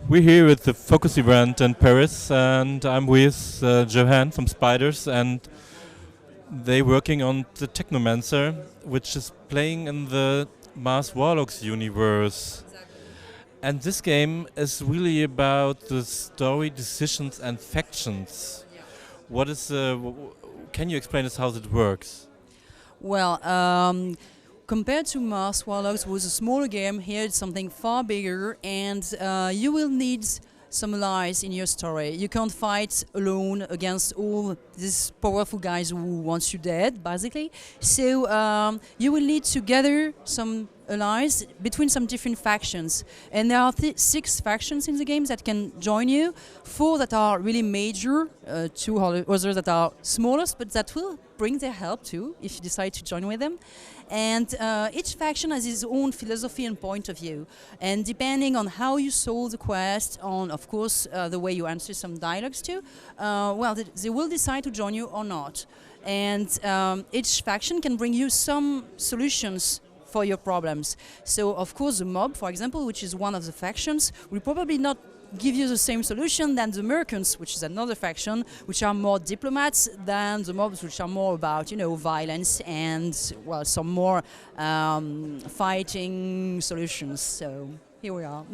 We're here at the Focus event in Paris, and I'm with Jehanne from Spiders, and they're working on the Technomancer, which is playing in the Mars Warlocks universe. And this game is really about the story, decisions, and factions. What is? Can you explain us how it works? Well, compared to Mars Warlocks, was a smaller game. Here it's something far bigger, and you will need some allies in your story. You can't fight alone against all these powerful guys who want you dead, basically. So you will need to gather some allies between some different factions. And there are 6 factions in the game that can join you. 4 that are really major, 2 others that are smallest, but that will bring their help too if you decide to join with them. And each faction has its own philosophy and point of view. And depending on how you solve the quest, on of course the way you answer some dialogues too, well, they will decide to join you or not. And each faction can bring you some solutions for your problems. So of course the mob, for example, which is one of the factions, will probably not give you the same solution than the merchants, which is another faction, which are more diplomats than the mobs, which are more about, you know, violence and, well, some more fighting solutions. So here we are.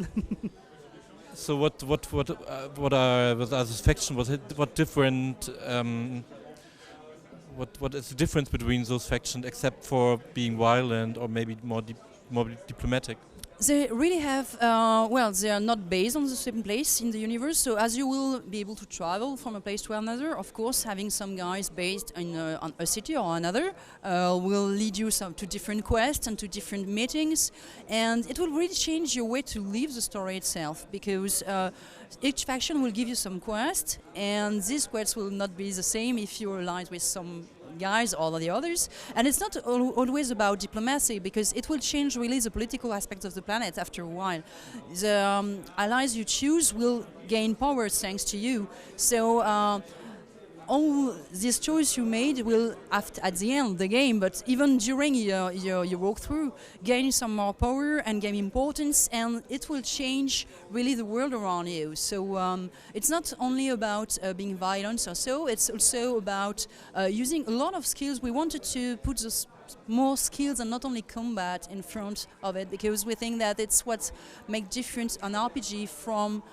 So what are the factions? What different? What is the difference between those factions, except for being violent or maybe more diplomatic? They really have, well, they are not based on the same place in the universe, so as you will be able to travel from a place to another, of course, having some guys based in on a city or another will lead you to different quests and to different meetings, and it will really change your way to live the story itself, because each faction will give you some quests, and these quests will not be the same if you're allied with some guys or the others. And it's not always about diplomacy, because it will change really the political aspect of the planet after a while. The allies you choose will gain power thanks to you. So all this choice you made will, at the end of the game, but even during your walkthrough, gain some more power and gain importance, and it will change really the world around you. So it's not only about being violent or so, it's also about using a lot of skills. We wanted to put those more skills and not only combat in front of it, because we think that it's what makes different an RPG from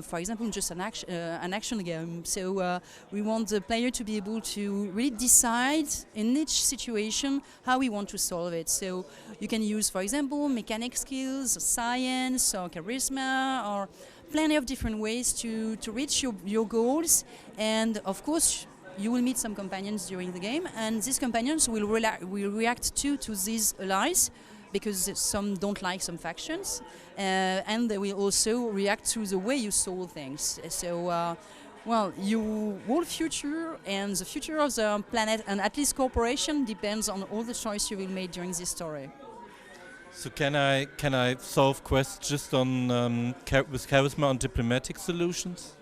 for example, just an action game. So we want the player to be able to really decide in each situation how we want to solve it. So you can use, for example, mechanic skills, science, or charisma, or plenty of different ways to reach your goals. And of course, you will meet some companions during the game, and these companions will react to these allies, because some don't like some factions, and they will also react to the way you solve things. So, well, your whole future and the future of the planet, and at least corporation, depends on all the choice you will make during this story. So can I solve quests just on with charisma and diplomatic solutions?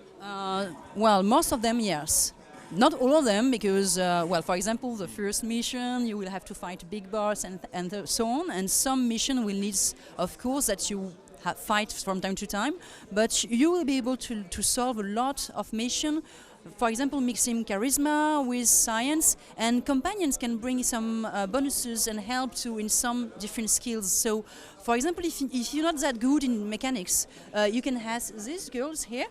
Well, most of them, yes. Not all of them, because, well, for example, the first mission, you will have to fight big boss and so on, and some mission will need, of course, that you fight from time to time, but you will be able to solve a lot of mission. For example, mixing charisma with science, and companions can bring some bonuses and help too in some different skills. So, for example, if you're not that good in mechanics, you can ask these girls here,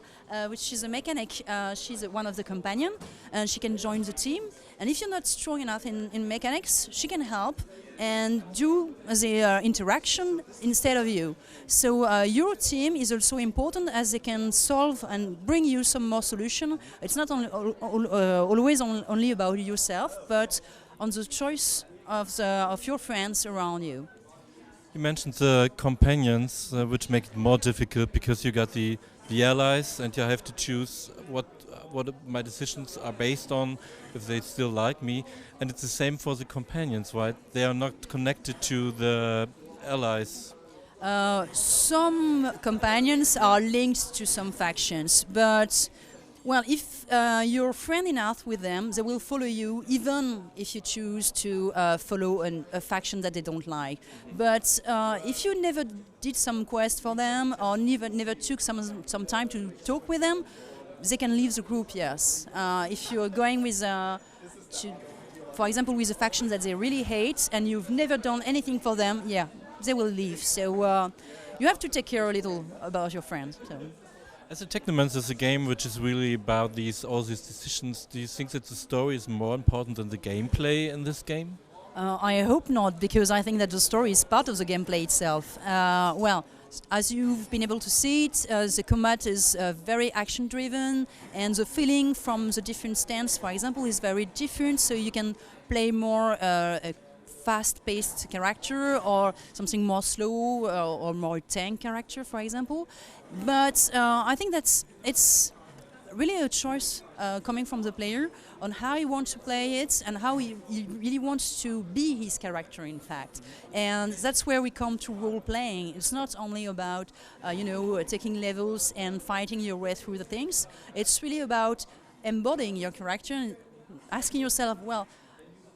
which is a mechanic. She's one of the companions, and she can join the team. And if you're not strong enough in mechanics, she can help and do the interaction instead of you. So your team is also important, as they can solve and bring you some more solution. It's not always only about yourself, but on the choice of your friends around you. You mentioned the companions, which make it more difficult because you got the allies, and you have to choose what my decisions are based on, if they still like me. And it's the same for the companions, right? They are not connected to the allies. Some companions are linked to some factions, but well, if you're friend enough with them, they will follow you, even if you choose to follow a faction that they don't like. But if you never did some quest for them, or never took some time to talk with them, they can leave the group. Yes, if you're going with, for example, with a faction that they really hate, and you've never done anything for them, yeah, they will leave. So you have to take care a little about your friends. So. As a Technomancer is a game which is really about all these decisions. Do you think that the story is more important than the gameplay in this game? I hope not, because I think that the story is part of the gameplay itself. Well, as you've been able to see it, the combat is very action-driven, and the feeling from the different stands, for example, is very different. So you can play more a fast-paced character, or something more slow, or more tank character, for example. But I think it's really a choice coming from the player on how he wants to play it and how he really wants to be his character, in fact. And that's where we come to role-playing. It's not only about taking levels and fighting your way through the things. It's really about embodying your character and asking yourself, well,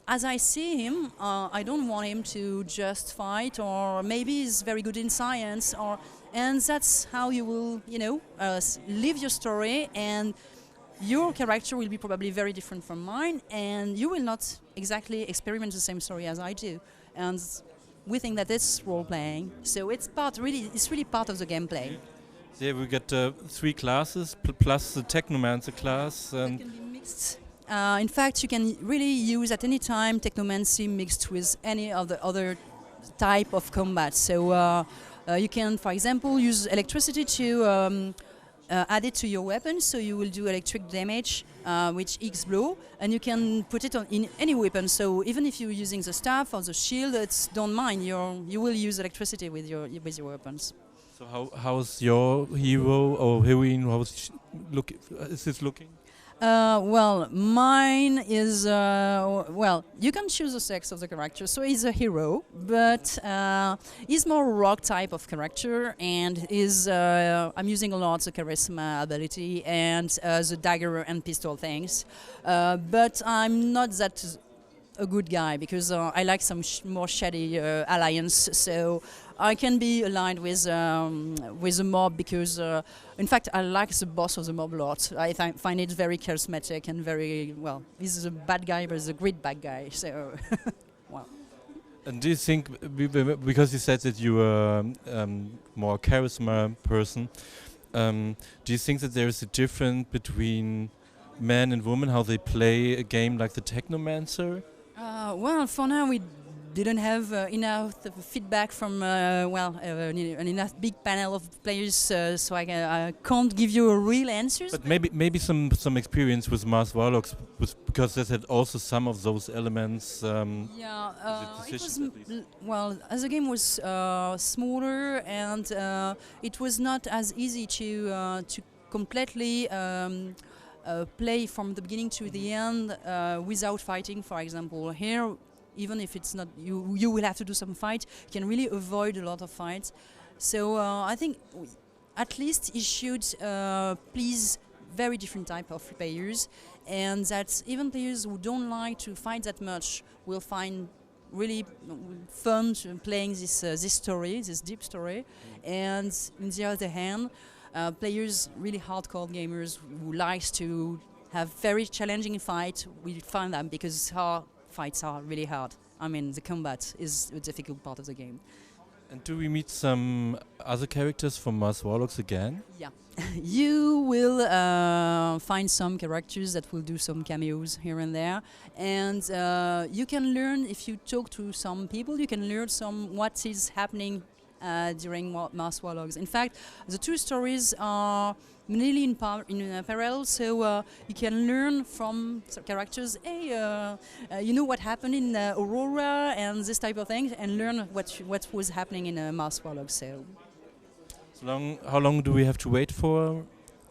as I see him, I don't want him to just fight, or maybe he's very good in science, and that's how you will, live your story, and your character will be probably very different from mine, and you will not exactly experiment the same story as I do. And we think that it's role-playing, so it's really part of the gameplay. Yeah, we got 3 classes plus the Technomancer class. And it can be mixed. In fact, you can really use at any time Technomancy mixed with any of the other type of combat. So you can, for example, use electricity to add it to your weapon, so you will do electric damage with X blow, and you can put it in any weapon. So even if you're using the staff or the shield, don't mind. You will use electricity with your weapons. So how's your hero or heroine? Is this looking? Well, mine is, you can choose the sex of the character, so he's a hero, but he's more rock type of character, and I'm using a lot the charisma ability and the dagger and pistol things, but I'm not that a good guy, because I like some more shady alliance, so I can be aligned with the mob, because in fact I like the boss of the mob a lot. I find it very charismatic and very, well, he's a bad guy, but he's a great bad guy, so wow. And do you think, because you said that you were more charisma person, do you think that there is a difference between men and women, how they play a game like the Technomancer? Well, for now we didn't have enough feedback from an enough big panel of players, so I can't give you a real answer. But maybe some experience with Mars Warlocks, because that had also some of those elements. It was as the game was smaller, and it was not as easy to completely play from the beginning to the end without fighting, for example. Here, even if it's not, you will have to do some fight, you can really avoid a lot of fights. So I think at least it should please very different type of players, and that even players who don't like to fight that much will find really fun playing this story, this deep story. And on the other hand, players, really hardcore gamers who likes to have very challenging fight, we find them, because our fights are really hard. I mean, the combat is a difficult part of the game. And do we meet some other characters from Mars Warlocks again? Yeah. You will find some characters that will do some cameos here and there, and you can learn, if you talk to some people, you can learn what is happening during Mars Warlocks. In fact, the two stories are nearly in parallel, so you can learn from characters, hey, you know what happened in Aurora and this type of thing, and learn what was happening in Mars Warlocks. So. How long do we have to wait for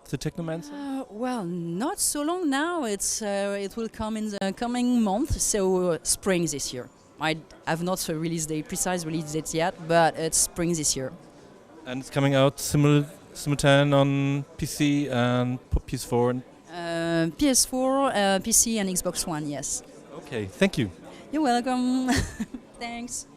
the Technomancer? Well, not so long now. It will come in the coming month, so spring this year. I have not a precise release date yet, but it's spring this year. And it's coming out simultaneously on PC and PS4. PS4, PC, and Xbox One. Yes. Okay, thank you. You're welcome. Thanks.